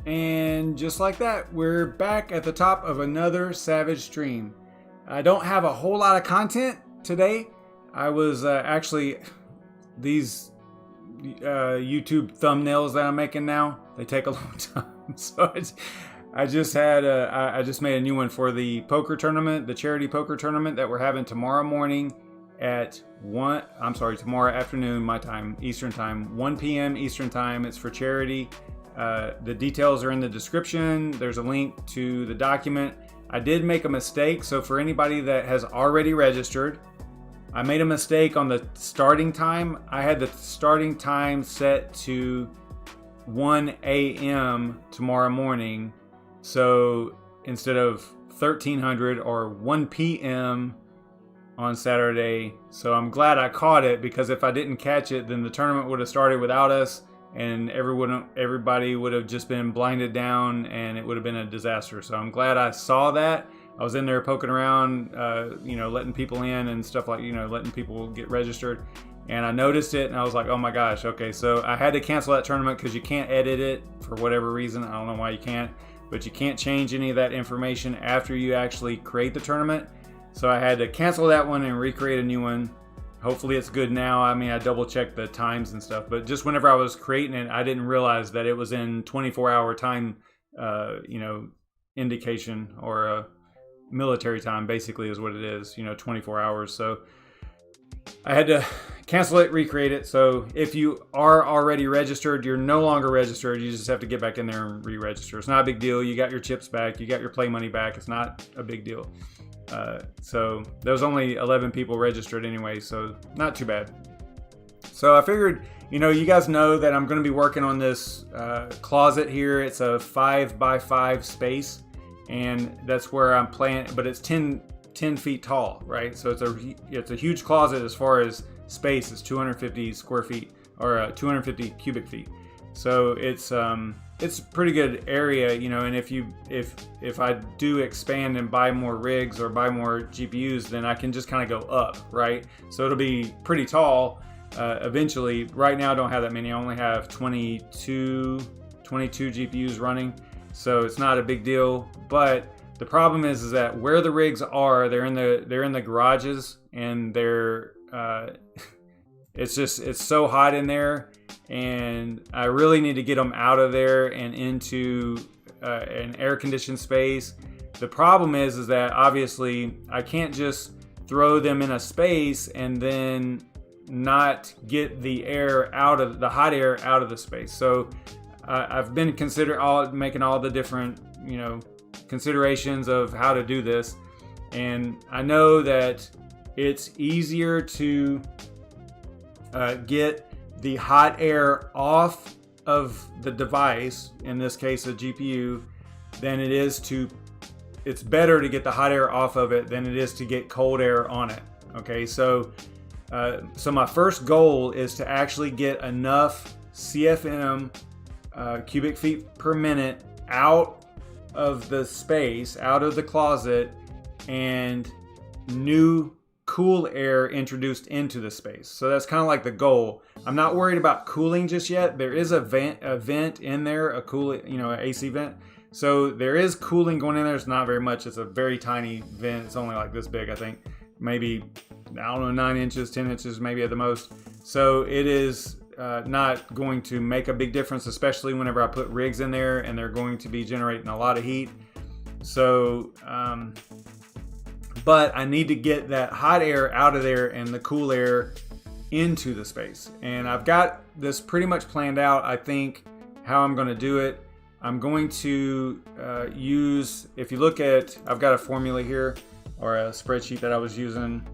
And just like that, we're back at the top of another Savage stream. I don't have a whole lot of content today. I was actually, these YouTube thumbnails that I'm making now, they take a long time. So I just made a new one for the poker tournament, the charity poker tournament that we're having tomorrow morning at tomorrow afternoon, my time, Eastern time, 1 p.m. Eastern time. It's for charity. The details are in the description. There's a link to the document. I did make a mistake. So for anybody that has already registered, I made a mistake on the starting time. I had the starting time set to 1 a.m. tomorrow morning. So instead of 1300 or 1 p.m. on Saturday. So I'm glad I caught it, because if I didn't catch it, then the tournament would have started without us. And everybody would have just been blinded down, and it would have been a disaster. So I'm glad I saw that. I was in there poking around, letting people in and stuff, like, letting people get registered. And I noticed it, and I was like, oh my gosh, okay. So I had to cancel that tournament because you can't edit it for whatever reason. I don't know why you can't, but you can't change any of that information after you actually create the tournament. So I had to cancel that one and recreate a new one. Hopefully it's good now. I mean, I double checked the times and stuff, but just whenever I was creating it, I didn't realize that it was in 24-hour time, indication, or military time, basically is what it is, 24 hours. So I had to cancel it, recreate it. So if you are already registered, you're no longer registered. You just have to get back in there and re-register. It's not a big deal. You got your chips back. You got your play money back. It's not a big deal. So there was only 11 people registered anyway, so not too bad. So I figured, you guys know that I'm going to be working on this closet here. It's a 5x5 space, and that's where I'm playing, but it's 10 feet tall, right? So it's a huge closet as far as space. It's 250 square feet, or 250 cubic feet. So it's a pretty good area, and if I do expand and buy more rigs or buy more GPUs, then I can just kind of go up, right? So it'll be pretty tall eventually. Right now I don't have that many. I only have 22 GPUs running, so it's not a big deal. But the problem is that where the rigs are, they're in the garages, and it's so hot in there, and I really need to get them out of there and into an air-conditioned space. The problem is that obviously I can't just throw them in a space and then not get the hot air out of the space. So I've been making all the different considerations of how to do this, and I know that it's easier to get the hot air off of the device, in this case a GPU, than it is it's better to get the hot air off of it than it is to get cold air on it. Okay, so my first goal is to actually get enough CFM cubic feet per minute out of the space, out of the closet, and new cool air introduced into the space. So that's kind of like the goal. I'm not worried about cooling just yet. There is a vent in there, an AC vent. So there is cooling going in there. It's not very much. It's a very tiny vent. It's only like this big, I think. Maybe, 9 inches, 10 inches, maybe at the most. So it is not going to make a big difference, especially whenever I put rigs in there and they're going to be generating a lot of heat. So, but I need to get that hot air out of there and the cool air into the space. And I've got this pretty much planned out, I think, how I'm going to do it. I'm going to if you look at, I've got a formula here, or a spreadsheet that I was using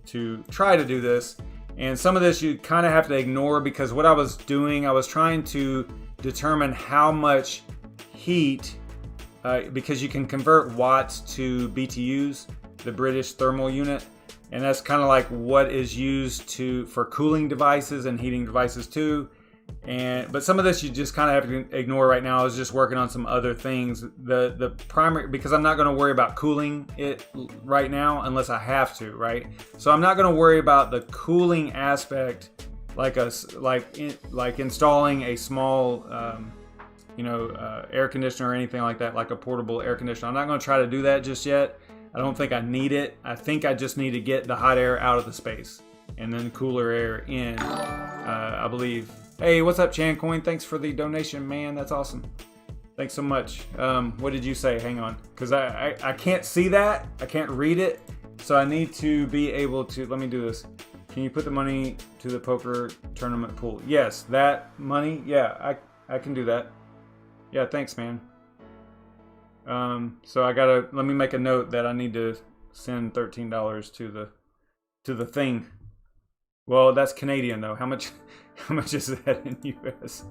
to try to do this. And some of this you kind of have to ignore, because what I was doing, I was trying to determine how much heat, because you can convert watts to BTUs, the British thermal unit, and that's kind of like what is used for cooling devices and heating devices too. But some of this you just kind of have to ignore right now. I was just working on some other things. The primary, because I'm not going to worry about cooling it right now unless I have to, right? So I'm not going to worry about the cooling aspect, like installing a small air conditioner or anything like that, like a portable air conditioner. I'm not going to try to do that just yet. I don't think I need it. I think I just need to get the hot air out of the space and then cooler air in, I believe. Hey, what's up, Chancoin? Thanks for the donation, man. That's awesome. Thanks so much. What did you say? Hang on. Because I can't see that. I can't read it. So I need to be able to... Let me do this. Can you put the money to the poker tournament pool? Yes, that money. Yeah, I can do that. Yeah, thanks, man. So I gotta... Let me make a note that I need to send $13 to the thing. Well, that's Canadian, though. How much is that in US?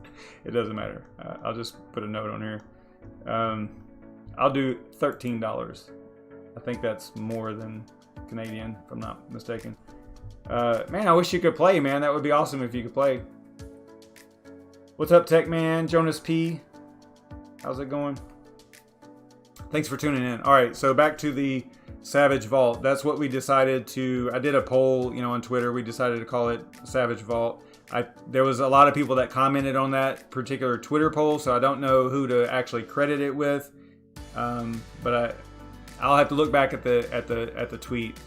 It doesn't matter. I'll just put a note on here. I'll do $13. I think that's more than Canadian, if I'm not mistaken. Man, I wish you could play, man. That would be awesome if you could play. What's up, Tech Man? Jonas P. How's it going? Thanks for tuning in. All right, so back to the Savage Vault. That's what we decided to... I did a poll, on Twitter. We decided to call it Savage Vault. There was a lot of people that commented on that particular Twitter poll, so I don't know who to actually credit it with. But I'll have to look back at the tweet.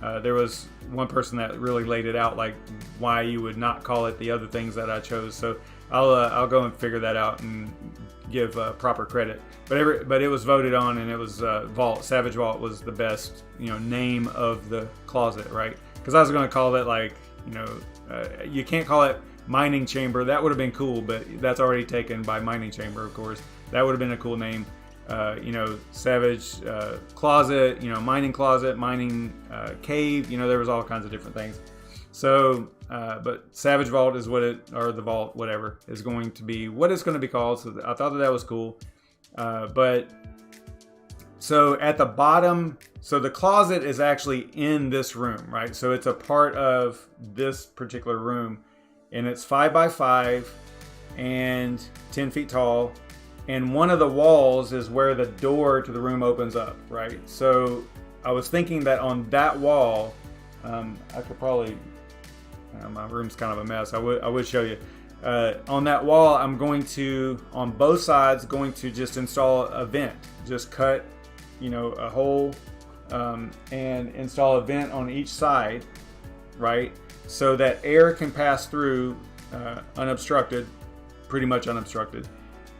There was one person that really laid it out, like why you would not call it the other things that I chose. So I'll go and figure that out and give proper credit. But it was voted on, and it was Vault. Savage Vault was the best name of the closet, right? Because I was going to call it you can't call it Mining Chamber. That would have been cool, but that's already taken by Mining Chamber, of course. That would have been a cool name. Savage Closet, Mining Closet, Mining Cave, there was all kinds of different things. So, but Savage Vault is or the Vault, whatever, is going to be what it's going to be called. So I thought that was cool. But so at the bottom, so the closet is actually in this room, right? So it's a part of this particular room, and it's 5x5 and 10 feet tall. And one of the walls is where the door to the room opens up, right? So I was thinking that on that wall, I could probably, my room's kind of a mess. I would show you. On that wall, I'm going to, on both sides, just install a vent. Just cut, a hole and install a vent on each side, right? So that air can pass through unobstructed, pretty much unobstructed,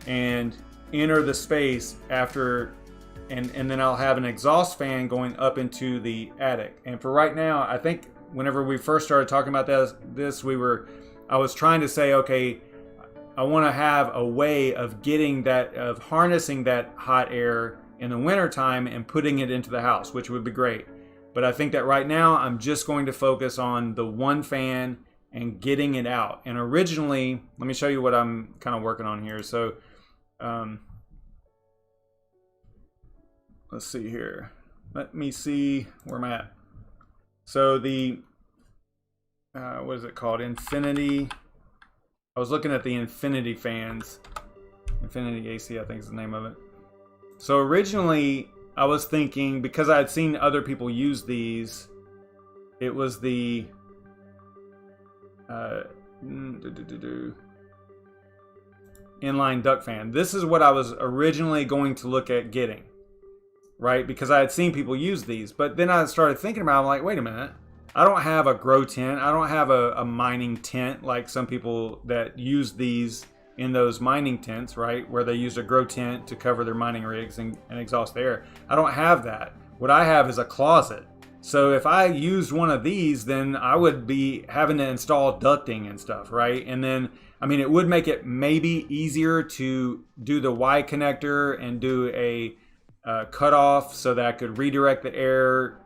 and enter the space after, and then I'll have an exhaust fan going up into the attic. And for right now, I think whenever we first started talking about this, I was trying to say, okay, I want to have a way of harnessing that hot air in the wintertime and putting it into the house, which would be great. But I think that right now I'm just going to focus on the one fan and getting it out. And originally, let me show you what I'm kind of working on here. So let's see here. Let me see where I'm at. So the, what is it called? Infinity. I was looking at the Infinity fans. Infinity AC, I think is the name of it. So originally, I was thinking, because I had seen other people use these, it was the inline duct fan. This is what I was originally going to look at getting, right? Because I had seen people use these. But then I started thinking about it, I'm like, wait a minute. I don't have a grow tent. I don't have a mining tent like some people that use these in those mining tents, right? Where they use a grow tent to cover their mining rigs and exhaust air. I don't have that. What I have is a closet. So if I used one of these, then I would be having to install ducting and stuff, right? And then, I mean, it would make it maybe easier to do the Y connector and do a cutoff so that I could redirect the air,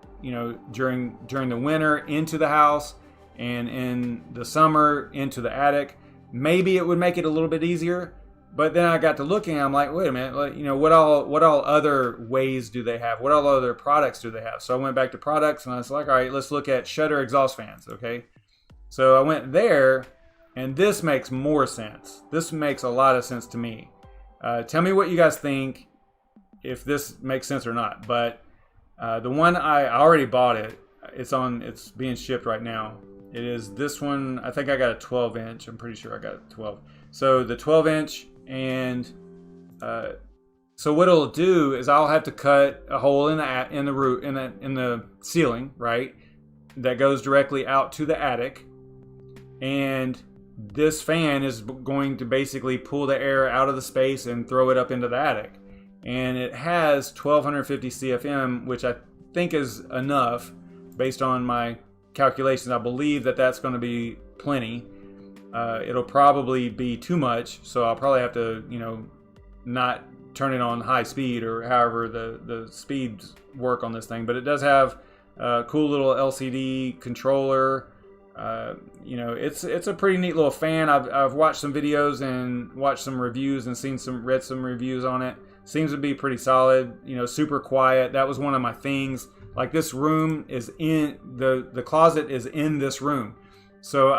during the winter into the house, and in the summer into the attic. Maybe it would make it a little bit easier, but then I got to looking. I'm like, wait a minute, what all other ways do they have? What all other products do they have? So I went back to products, and I was like, all right, let's look at shutter exhaust fans. Okay, so I went there, and this makes more sense. This makes a lot of sense to me. Tell me what you guys think, if this makes sense or not. But the one I already bought it. It's being shipped right now. It is this one. I think I got a 12 inch. I'm pretty sure I got a 12. So the 12 inch and So what it'll do is I'll have to cut a hole in the roof in the ceiling, right? That goes directly out to the attic, and this fan is going to basically pull the air out of the space and throw it up into the attic. And it has 1250 CFM, which I think is enough based on my calculations. I believe that that's going to be plenty. It'll probably be too much, so I'll probably have to, not turn it on high speed or however the speeds work on this thing. But it does have a cool little LCD controller. It's a pretty neat little fan. I've watched some videos and watched some reviews and read some reviews on it. Seems to be pretty solid. Super quiet. That was one of my things. Like, this room is in the closet is in this room, so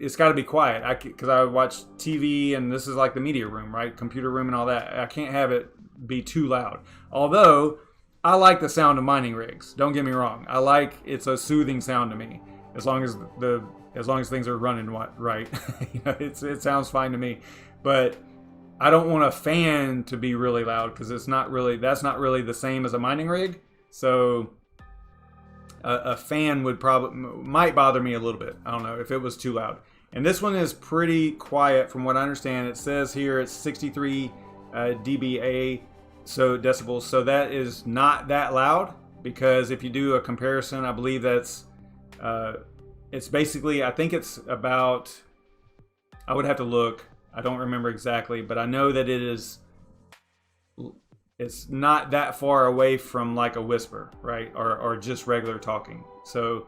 it's got to be quiet. Because I watch TV, and this is like the media room, right? Computer room and all that. I can't have it be too loud. Although I like the sound of mining rigs. Don't get me wrong. It's a soothing sound to me. As long as things are running right, it sounds fine to me. But I don't want a fan to be really loud, because that's not really the same as a mining rig. So a fan might bother me a little bit. I don't know if it was too loud. And this one is pretty quiet from what I understand. It says here it's 63 dBA, so decibels. So that is not that loud, because if you do a comparison, I believe that's it's basically, I think it's about, I would have to look. I don't remember exactly, but I know that it's not that far away from like a whisper, right? Or just regular talking. So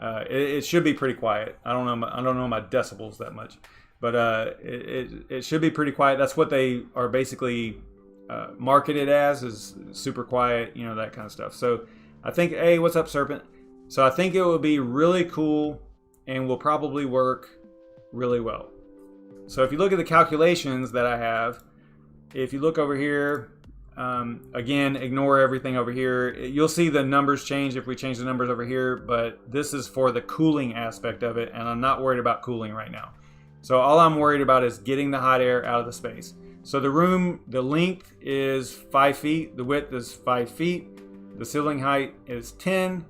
it should be pretty quiet. I don't know my decibels that much, but it should be pretty quiet. That's what they are basically marketed as, is super quiet, that kind of stuff. So I think, hey, what's up, Serpent? So I think it will be really cool and will probably work really well. So if you look at the calculations that I have, if you look over here, again, ignore everything over here. You'll see the numbers change if we change the numbers over here, but this is for the cooling aspect of it, and I'm not worried about cooling right now. So all I'm worried about is getting the hot air out of the space. So the room, the length is 5 feet, the width is 5 feet, the ceiling height is 10,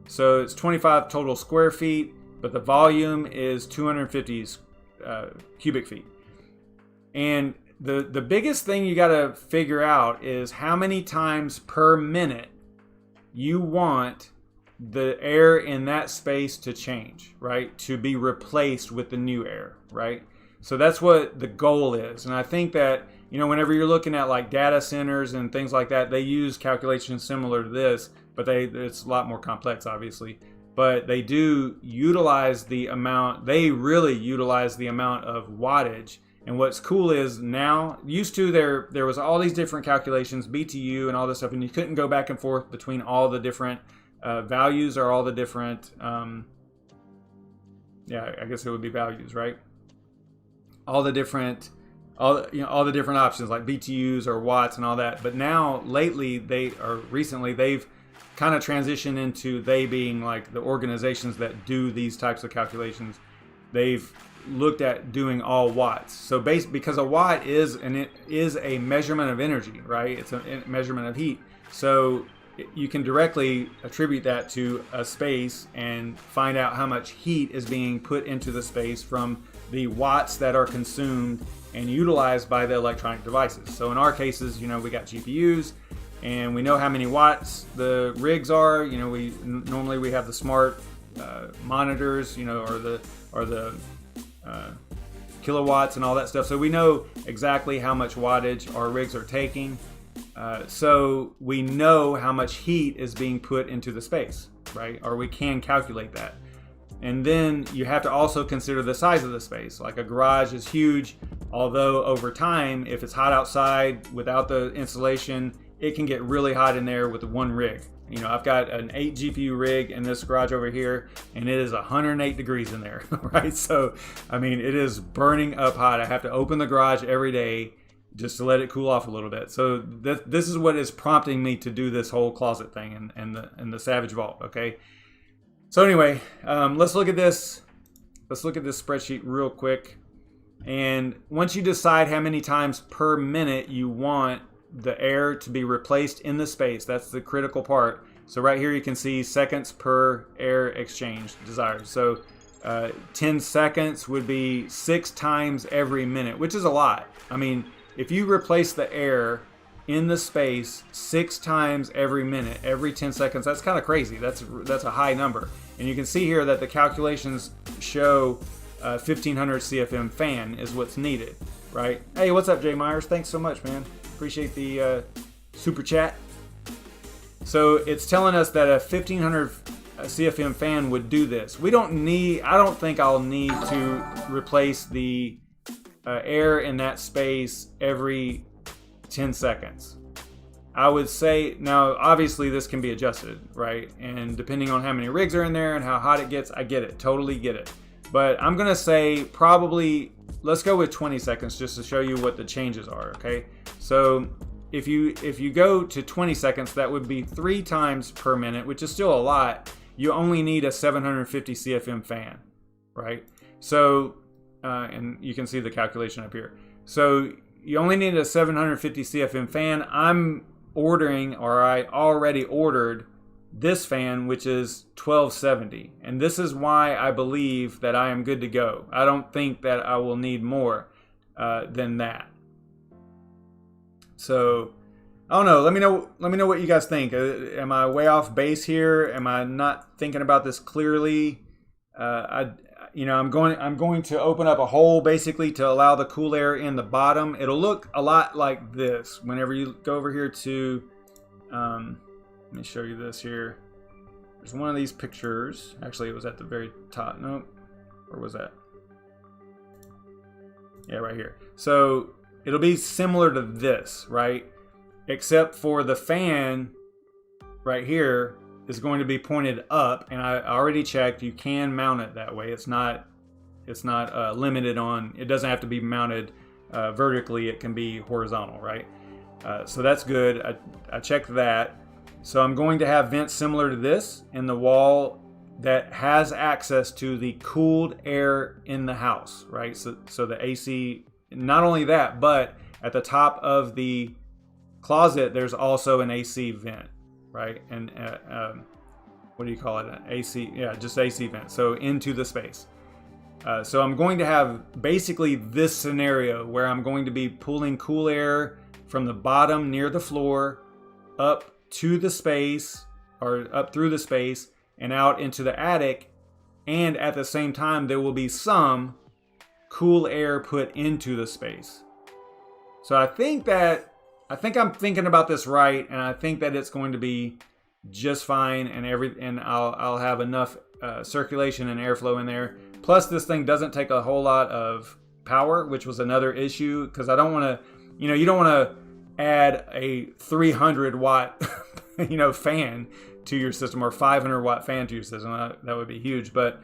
so it's 25 total square feet, but the volume is 250 cubic feet. And the biggest thing you got to figure out is how many times per minute you want the air in that space to change, right? To be replaced with the new air, right? So that's what the goal is. And I think that, whenever you're looking at like data centers and things like that, they use calculations similar to this, but it's a lot more complex, obviously. But they do utilize they really utilize the amount of wattage. And what's cool is now, used to there was all these different calculations, BTU and all this stuff, and you couldn't go back and forth between all the different values or all the different, I guess it would be values, right? All the different options like BTUs or watts and all that. But now, recently, they've kind of transitioned into they being like the organizations that do these types of calculations. They've looked at doing all watts. So because a watt is a measurement of energy, right? It's a measurement of heat. So you can directly attribute that to a space and find out how much heat is being put into the space from the watts that are consumed and utilized by the electronic devices. So in our cases, we got GPUs, and we know how many watts the rigs are. We normally have the smart monitors, or the kilowatts and all that stuff. So we know exactly how much wattage our rigs are taking. So we know how much heat is being put into the space, right? Or we can calculate that. And then you have to also consider the size of the space. Like a garage is huge, although over time, if it's hot outside without the insulation, it can get really hot in there with one rig. I've got an 8 GPU rig in this garage over here, and it is 108 degrees in there, right? So, it is burning up hot. I have to open the garage every day just to let it cool off a little bit. So this is what is prompting me to do this whole closet thing and the Savage Vault, okay? So anyway, let's look at this. Let's look at this spreadsheet real quick. And once you decide how many times per minute you want the air to be replaced in the space, that's the critical part. So right here you can see seconds per air exchange desired. So 10 seconds would be 6 times every minute, which is a lot. I mean, if you replace the air in the space 6 times every minute, every 10 seconds, that's kind of crazy. That's a high number. And you can see here that the calculations show 1500 CFM fan is what's needed, right? Hey, what's up, Jay Myers? Thanks so much, man. Appreciate the super chat. So it's telling us that a 1500 CFM fan would do this. I don't think I'll need to replace the air in that space every 10 seconds. I would say, now obviously this can be adjusted, right? And depending on how many rigs are in there and how hot it gets, I get it, totally get it. But I'm gonna say probably, let's go with 20 seconds just to show you what the changes are, okay? So if you go to 20 seconds, that would be 3 times per minute, which is still a lot. You only need a 750 CFM fan, right? So, and you can see the calculation up here. So you only need a 750 CFM fan. I'm ordering, or I already ordered this fan, which is 1270. And this is why I believe that I am good to go. I don't think that I will need more than that. So I don't know. Let me know what you guys think. Am I way off base here? Am I not thinking about this clearly? I'm going to open up a hole basically to allow the cool air in the bottom. It'll look a lot like this whenever you go over here to let me show you this here. There's one of these pictures. Actually, it was at the very top. No, where was that? Yeah, right here. So it'll be similar to this, right? Except for the fan right here is going to be pointed up, and I already checked. You can mount it that way. It's not limited on. It doesn't have to be mounted vertically. It can be horizontal, right? So that's good. I checked that. So I'm going to have vents similar to this in the wall that has access to the cooled air in the house, right? So the AC. Not only that, but at the top of the closet, there's also an AC vent, right? And what do you call it? An AC, yeah, just AC vent. So into the space. So I'm going to have basically this scenario where I'm going to be pulling cool air from the bottom near the floor up to the space, or up through the space and out into the attic. And at the same time, there will be some cool air put into the space. So I think I'm thinking about this right, and I think that it's going to be just fine, and I'll have enough circulation and airflow in there. Plus, this thing doesn't take a whole lot of power, which was another issue, because I don't want to, you don't want to add a 300 watt, fan to your system, or 500 watt fan to your system. That would be huge, but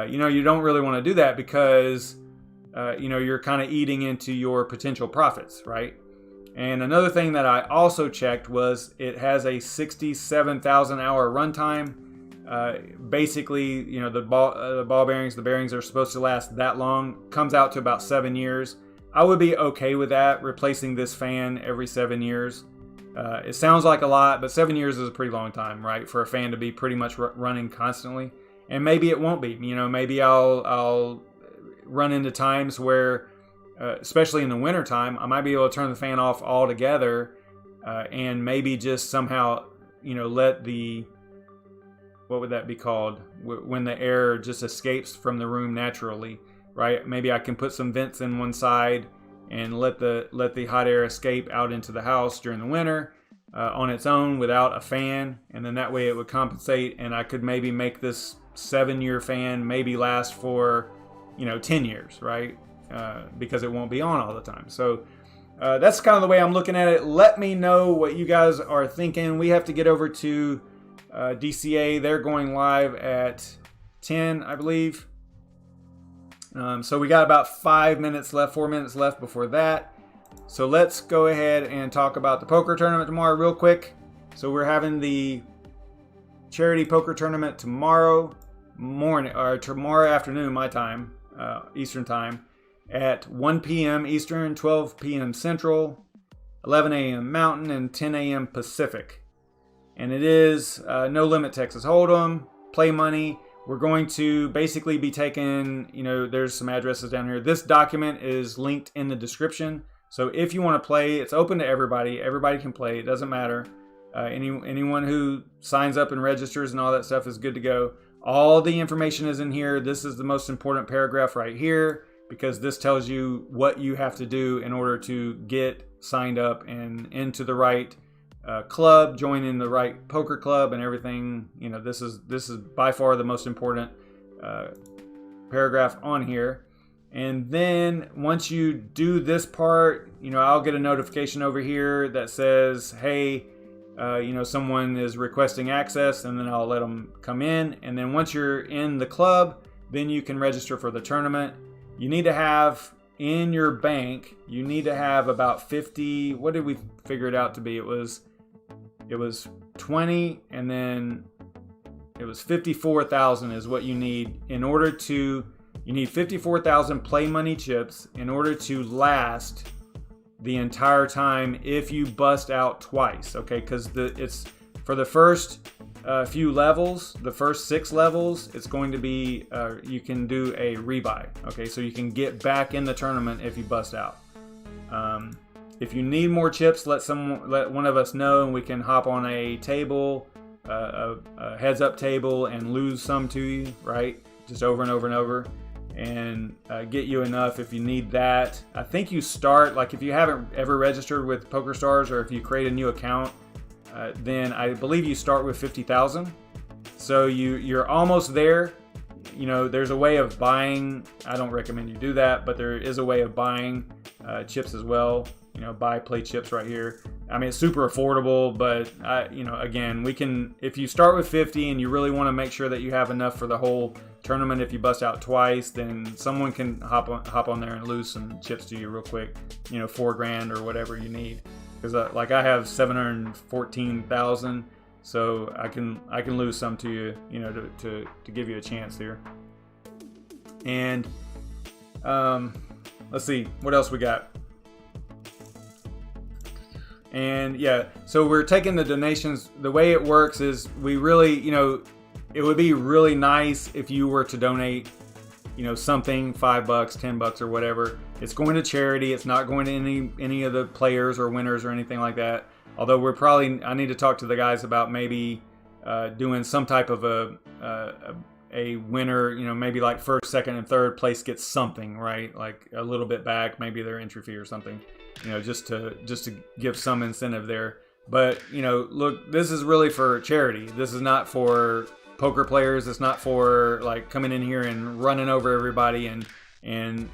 you don't really want to do that because you're kind of eating into your potential profits, right? And another thing that I also checked was it has a 67,000 hour runtime. Basically, the ball bearings, the bearings are supposed to last that long. Comes out to about 7 years. I would be okay with that, replacing this fan every 7 years. It sounds like a lot, but 7 years is a pretty long time, right? For a fan to be pretty much running constantly. And maybe it won't be. Maybe I'll run into times where, especially in the winter time, I might be able to turn the fan off altogether, and maybe just somehow, let the, what would that be called? When the air just escapes from the room naturally, right? Maybe I can put some vents in one side and let the hot air escape out into the house during the winter on its own without a fan, and then that way it would compensate, and I could maybe make this 7-year fan maybe last for 10 years, right? Because it won't be on all the time. So that's kind of the way I'm looking at it. Let me know what you guys are thinking. We have to get over to DCA. They're going live at 10, I believe. So we got about 4 minutes left before that. So let's go ahead and talk about the poker tournament tomorrow real quick. So we're having the charity poker tournament tomorrow morning, or tomorrow afternoon, my time, Eastern time. at 1 p.m. Eastern, 12 p.m. Central, 11 a.m. Mountain, and 10 a.m. Pacific. And it is no limit Texas Hold'em, play money. We're going to basically be taking, there's some addresses down here. This document is linked in the description. So if you want to play, it's open to everybody. Everybody can play. It doesn't matter. Anyone who signs up and registers and all that stuff is good to go. All the information is in here. This is the most important paragraph right here, because this tells you what you have to do in order to get signed up and into the right club, join in the right poker club and everything. This is by far the most important paragraph on here. And then once you do this part, I'll get a notification over here that says, hey, someone is requesting access, and then I'll let them come in. And then once you're in the club, then you can register for the tournament. You need to have in your bank, you need to have about 50, what did we figure it out to be? It was 20, and then it was 54,000 is what you need in order to, you need 54,000 play money chips in order to last the entire time if you bust out twice, okay? Because it's for the first few levels, the first 6 levels, it's going to be, you can do a rebuy, okay? So you can get back in the tournament if you bust out. If you need more chips, let one of us know, and we can hop on a table, a heads up table, and lose some to you, right? Just over and over and over, and get you enough if you need that. I think you start, like if you haven't ever registered with PokerStars, or if you create a new account, then I believe you start with 50,000. So you're almost there. There's a way of buying. I don't recommend you do that, but there is a way of buying chips as well. Buy play chips right here. I mean, it's super affordable, but again, we can, if you start with 50 and you really want to make sure that you have enough for the whole tournament, if you bust out twice, then someone can hop on there and lose some chips to you real quick, $4,000 or whatever you need. Because like I have 714,000, so I can lose some to you, to give you a chance here. And let's see what else we got. And yeah, so we're taking the donations. The way it works is we really, it would be really nice if you were to donate, something, $5, $10 or whatever. It's going to charity. It's not going to any of the players or winners or anything like that. Although I need to talk to the guys about maybe doing some type of a winner, maybe like first, second, and third place gets something, right? Like a little bit back, maybe their entry fee or something, just to give some incentive there. But, look, this is really for charity. This is not for poker players. It's not for like coming in here and running over everybody, and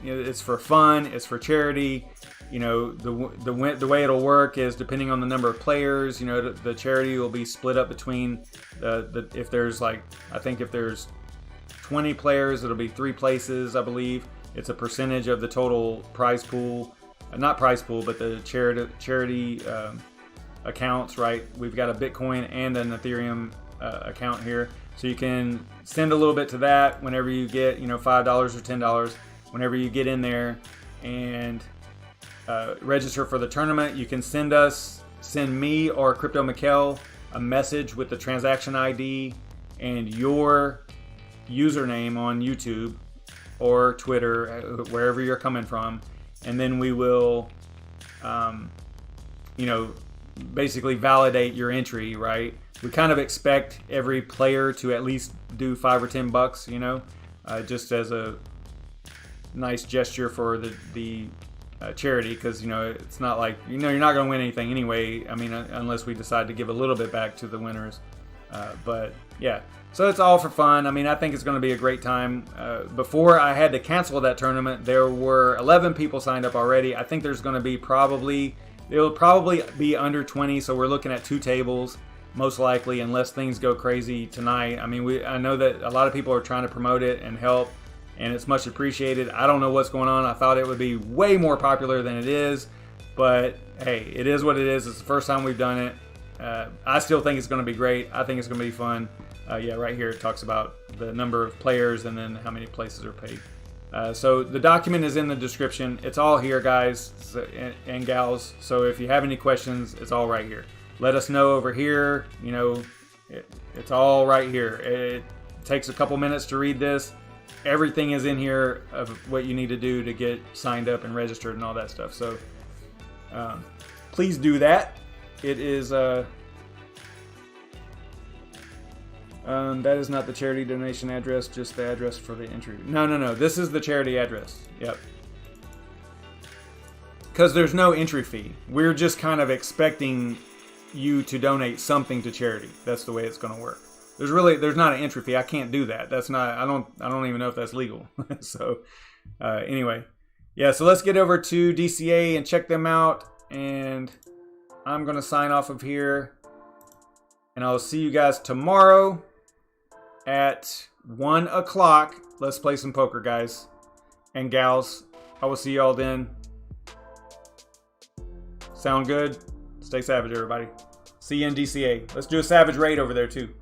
it's for fun. It's for charity. The way it'll work is depending on the number of players. The charity will be split up between if there's I think if there's 20 players, it'll be 3 places, I believe. It's a percentage of the total prize pool, not prize pool, but the charity accounts, right? We've got a Bitcoin and an Ethereum account here, so you can send a little bit to that whenever you get, $5 or $10, whenever you get in there and register for the tournament. You can send me or Crypto Mikkel a message with the transaction ID and your username on YouTube or Twitter, wherever you're coming from, and then we will basically validate your entry, right? We kind of expect every player to at least do $5 or $10, just as a nice gesture for the charity, because it's not like you're not going to win anything anyway. I mean, unless we decide to give a little bit back to the winners. But yeah, so it's all for fun. I mean, I think it's going to be a great time. Before I had to cancel that tournament, there were 11 people signed up already. I think there's going to be it'll probably be under 20. So we're looking at 2 tables, most likely, unless things go crazy tonight. I mean, I know that a lot of people are trying to promote it and help, and it's much appreciated. I don't know what's going on. I thought it would be way more popular than it is, but hey, it is what it is. It's the first time we've done it. I still think it's going to be great. I think it's going to be fun. Yeah, right here it talks about the number of players and then how many places are paid. So the document is in the description. It's all here, guys and gals. So if you have any questions, it's all right here. Let us know over here. You know, it's all right here. It takes a couple minutes to read this. Everything is in here of what you need to do to get signed up and registered and all that stuff. So please do that. It is that is not the charity donation address, just the address for the entry. No. This is the charity address. Yep. Because there's no entry fee. We're just kind of expecting you to donate something to charity. That's the way it's going to work. There's not an entry fee. I can't do that. That's not. I don't even know if that's legal. So anyway, yeah. So let's get over to DCA and check them out. And I'm going to sign off of here. And I'll see you guys tomorrow at 1 o'clock. Let's play some poker, guys and gals. I will see you all then. Sound good? Stay savage, everybody. See you in DCA. Let's do a savage raid over there, too.